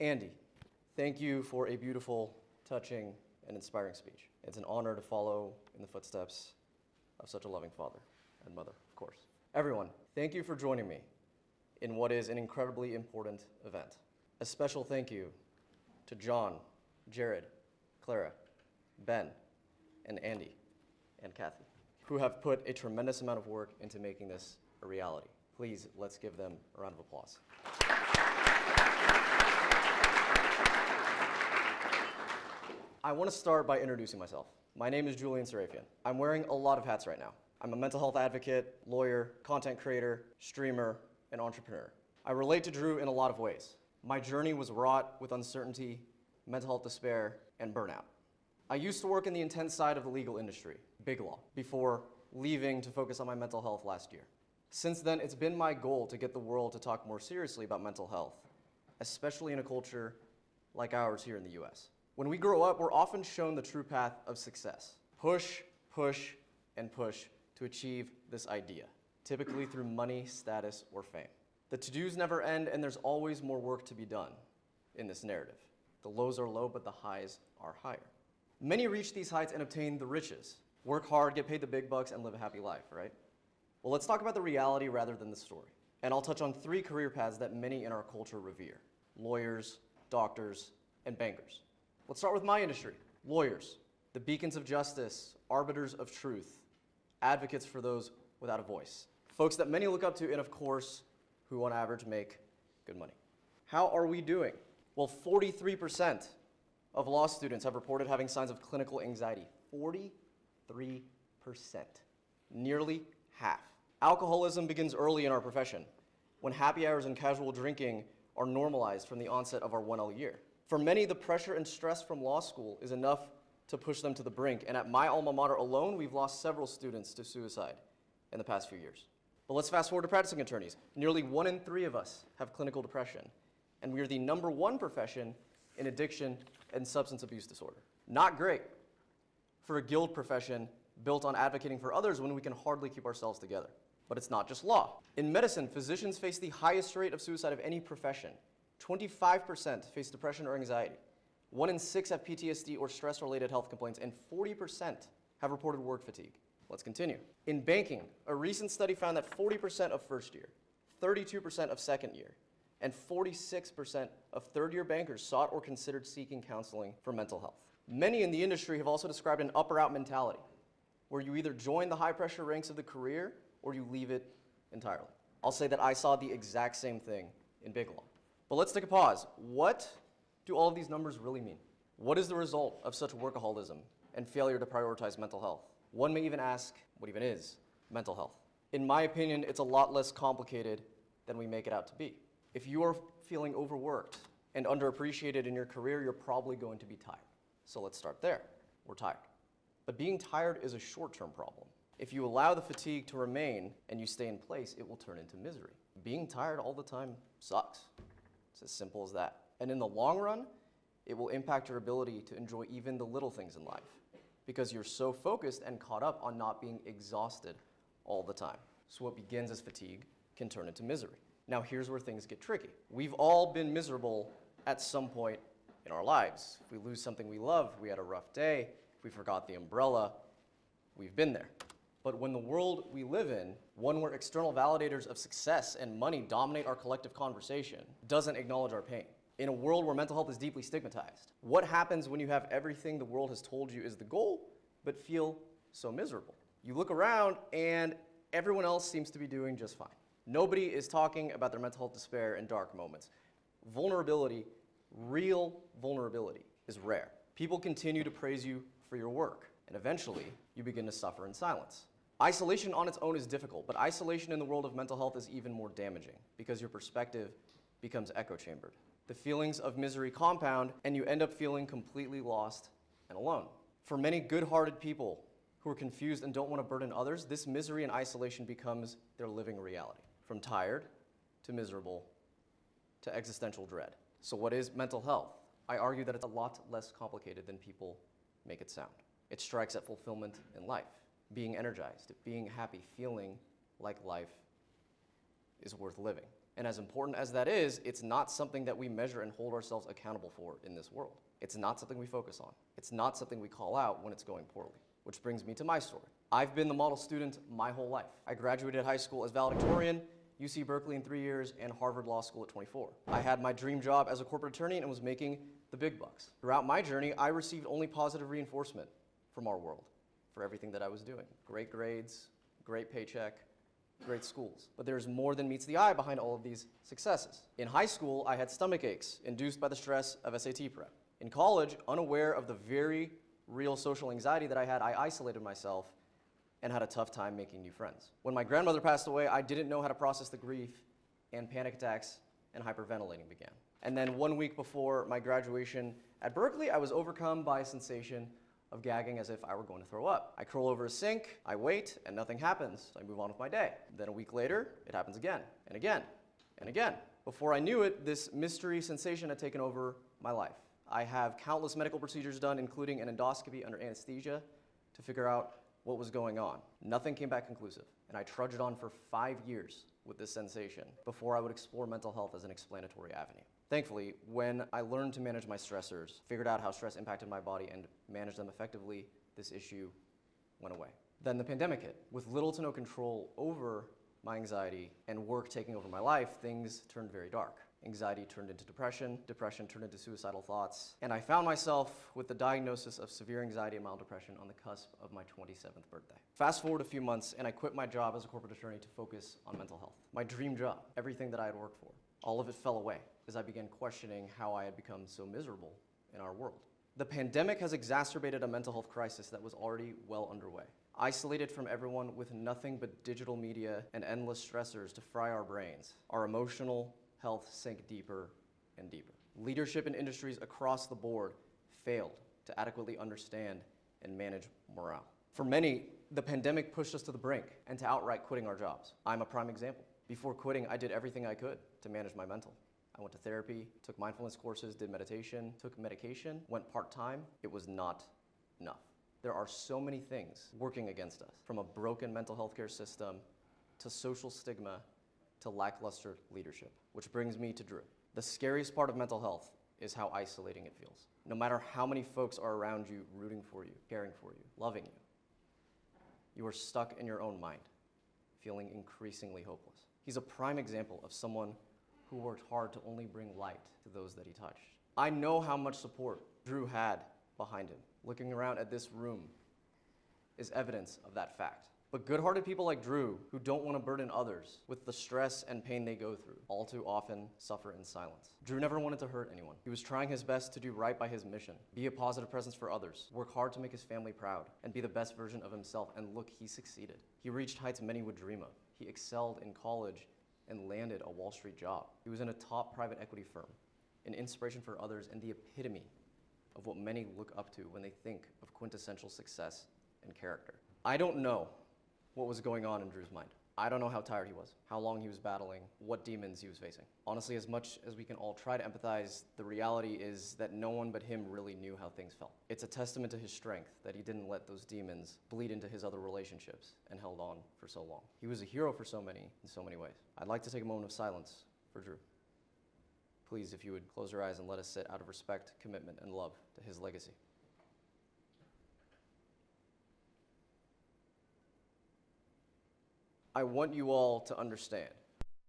Andy, thank you for a beautiful, touching, and inspiring speech. It's an honor to follow in the footsteps of such a loving father and mother, of course. Everyone, thank you for joining me in what is an incredibly important event. A special thank you to John, Jared, Clara, Ben, and Andy, and Kathy, who have put a tremendous amount of work into making this a reality. Please, let's give them a round of applause. I want to start by introducing myself. My name is Julian Serafian. I'm wearing a lot of hats right now. I'm a mental health advocate, lawyer, content creator, streamer, and entrepreneur. I relate to Drew in a lot of ways. My journey was wrought with uncertainty, mental health despair, and burnout. I used to work in the intense side of the legal industry, big law, before leaving to focus on my mental health last year. Since then, it's been my goal to get the world to talk more seriously about mental health, especially in a culture like ours here in the US. When we grow up, we're often shown the true path of success. Push, push, and push to achieve this idea, typically through money, status, or fame. The to-dos never end, and there's always more work to be done in this narrative. The lows are low, but the highs are higher. Many reach these heights and obtain the riches. Work hard, get paid the big bucks, and live a happy life, right? Well, let's talk about the reality rather than the story. And I'll touch on 3 career paths that many in our culture revere: lawyers, doctors, and bankers. Let's start with my industry. Lawyers, the beacons of justice, arbiters of truth, advocates for those without a voice. Folks that many look up to and, of course, who on average make good money. How are we doing? Well, 43% of law students have reported having signs of clinical anxiety. 43%. Nearly half. Alcoholism begins early in our profession, when happy hours and casual drinking are normalized from the onset of our 1L year. For many, the pressure and stress from law school is enough to push them to the brink, and at my alma mater alone, we've lost several students to suicide in the past few years. But let's fast forward to practicing attorneys. Nearly 1 in 3 of us have clinical depression, and we are the #1 profession in addiction and substance abuse disorder. Not great for a guild profession built on advocating for others when we can hardly keep ourselves together. But it's not just law. In medicine, physicians face the highest rate of suicide of any profession. 25% face depression or anxiety. 1 in 6 have PTSD or stress-related health complaints, and 40% have reported work fatigue. Let's continue. In banking, a recent study found that 40% of first year, 32% of second year, and 46% of third-year bankers sought or considered seeking counseling for mental health. Many in the industry have also described an up-or-out mentality, where you either join the high-pressure ranks of the career or you leave it entirely. I'll say that I saw the exact same thing in big law. But let's take a pause. What do all of these numbers really mean? What is the result of such workaholism and failure to prioritize mental health? One may even ask, what even is mental health? In my opinion, it's a lot less complicated than we make it out to be. If you are feeling overworked and underappreciated in your career, you're probably going to be tired. So let's start there. We're tired. But being tired is a short-term problem. If you allow the fatigue to remain and you stay in place, it will turn into misery. Being tired all the time sucks. It's as simple as that. And in the long run, it will impact your ability to enjoy even the little things in life because you're so focused and caught up on not being exhausted all the time. So what begins as fatigue can turn into misery. Now here's where things get tricky. We've all been miserable at some point in our lives. If we lose something we love, we had a rough day, if we forgot the umbrella, we've been there. But when the world we live in, one where external validators of success and money dominate our collective conversation, doesn't acknowledge our pain. In a world where mental health is deeply stigmatized, what happens when you have everything the world has told you is the goal, but feel so miserable? You look around and everyone else seems to be doing just fine. Nobody is talking about their mental health despair and dark moments. Vulnerability, real vulnerability, is rare. People continue to praise you for your work, and eventually you begin to suffer in silence. Isolation on its own is difficult, but isolation in the world of mental health is even more damaging because your perspective becomes echo-chambered. The feelings of misery compound, and you end up feeling completely lost and alone. For many good-hearted people who are confused and don't want to burden others, this misery and isolation becomes their living reality. From tired to miserable to existential dread. So what is mental health? I argue that it's a lot less complicated than people make it sound. It strikes at fulfillment in life, being energized, being happy, feeling like life is worth living. And as important as that is, it's not something that we measure and hold ourselves accountable for in this world. It's not something we focus on. It's not something we call out when it's going poorly. Which brings me to my story. I've been the model student my whole life. I graduated high school as valedictorian, UC Berkeley in 3 years, and Harvard Law School at 24. I had my dream job as a corporate attorney and was making the big bucks. Throughout my journey, I received only positive reinforcement from our world for everything that I was doing. Great grades, great paycheck, great schools. But there's more than meets the eye behind all of these successes. In high school, I had stomach aches induced by the stress of SAT prep. In college, unaware of the very real social anxiety that I had, I isolated myself and had a tough time making new friends. When my grandmother passed away, I didn't know how to process the grief, and panic attacks and hyperventilating began. And then 1 week before my graduation at Berkeley, I was overcome by a sensation of gagging as if I were going to throw up. I curl over a sink, I wait, and nothing happens. I move on with my day. Then a week later, it happens again, and again, and again. Before I knew it, this mystery sensation had taken over my life. I have countless medical procedures done, including an endoscopy under anesthesia, to figure out what was going on. Nothing came back conclusive, and I trudged on for 5 years with this sensation before I would explore mental health as an explanatory avenue. Thankfully, when I learned to manage my stressors, figured out how stress impacted my body and managed them effectively, this issue went away. Then the pandemic hit. With little to no control over my anxiety and work taking over my life, things turned very dark. Anxiety turned into depression, depression turned into suicidal thoughts, and I found myself with the diagnosis of severe anxiety and mild depression on the cusp of my 27th birthday. Fast forward a few months, and I quit my job as a corporate attorney to focus on mental health. My dream job, everything that I had worked for, all of it fell away as I began questioning how I had become so miserable in our world. The pandemic has exacerbated a mental health crisis that was already well underway. Isolated from everyone with nothing but digital media and endless stressors to fry our brains, our emotional health sank deeper and deeper. Leadership in industries across the board failed to adequately understand and manage morale. For many, the pandemic pushed us to the brink and to outright quitting our jobs. I'm a prime example. Before quitting, I did everything I could to manage my mental. I went to therapy, took mindfulness courses, did meditation, took medication, went part-time. It was not enough. There are so many things working against us, from a broken mental health care system to social stigma to lackluster leadership. Which brings me to Drew. The scariest part of mental health is how isolating it feels. No matter how many folks are around you, rooting for you, caring for you, loving you, you are stuck in your own mind, feeling increasingly hopeless. He's a prime example of someone who worked hard to only bring light to those that he touched. I know how much support Drew had behind him. Looking around at this room is evidence of that fact. But good-hearted people like Drew, who don't want to burden others with the stress and pain they go through, all too often suffer in silence. Drew never wanted to hurt anyone. He was trying his best to do right by his mission, be a positive presence for others, work hard to make his family proud, and be the best version of himself. And look, he succeeded. He reached heights many would dream of. He excelled in college and landed a Wall Street job. He was in a top private equity firm, an inspiration for others, and the epitome of what many look up to when they think of quintessential success and character. I don't know what was going on in Drew's mind. I don't know how tired he was, how long he was battling, what demons he was facing. Honestly, as much as we can all try to empathize, the reality is that no one but him really knew how things felt. It's a testament to his strength that he didn't let those demons bleed into his other relationships and held on for so long. He was a hero for so many, in so many ways. I'd like to take a moment of silence for Drew. Please, if you would close your eyes and let us sit out of respect, commitment, and love to his legacy. I want you all to understand,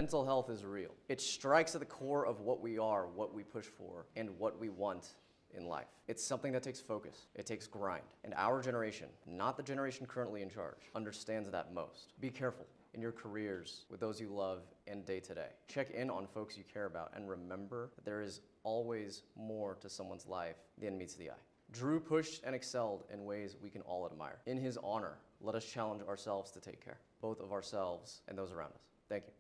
mental health is real. It strikes at the core of what we are, what we push for, and what we want in life. It's something that takes focus, it takes grind. And our generation, not the generation currently in charge, understands that most. Be careful in your careers, with those you love, and day to day. Check in on folks you care about, and remember that there is always more to someone's life than meets the eye. Drew pushed and excelled in ways we can all admire. In his honor, let us challenge ourselves to take care, both of ourselves and those around us. Thank you.